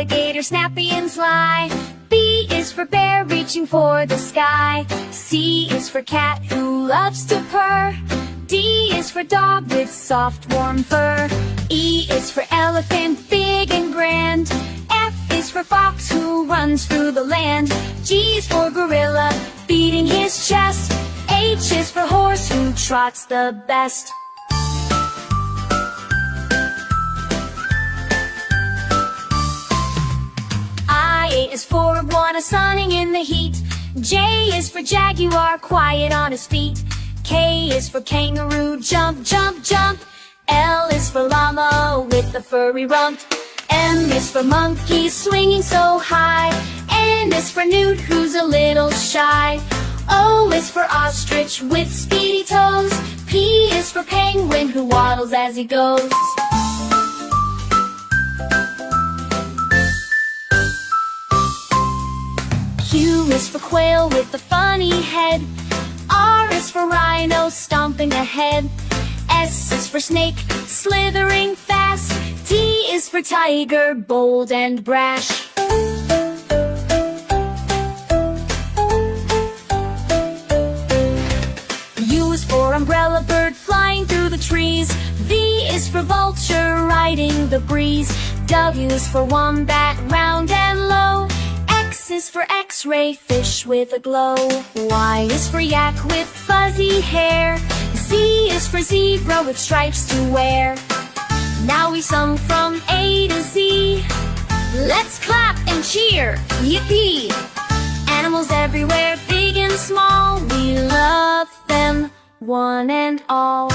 alligator, snappy and sly. B is for bear, reaching for the sky. C is for cat, who loves to purr. D is for dog with soft warm fur. E is for elephant, big and grand. F is for fox, who runs through the land. G is for gorilla, beating his chest. H is for horse, who trots the best. I is for iguana, sunning in the heat. J is for jaguar, quiet on his feet. K is for kangaroo, jump, jump, jump. L is for llama with the furry rump. M is for monkey, swinging so high. N is for newt, who's a little shy. O is for ostrich with speedy toes. P is for penguin, who waddles as he goes. Q is for quail with the funny head. R is for rhino, stomping ahead. S is for snake, slithering fast. T is for tiger, bold and brash. U is for umbrella, bird flying through the trees. V is for vulture, riding the breeze. W is for wombat, round and low. X is for X-ray, fish with a glow. Y is for yak with fuzzy hair. Z is for zebra with stripes to wear. Now we sung from A to Z. Let's clap and cheer, yippee! Animals everywhere, big and small, we love them, one and all.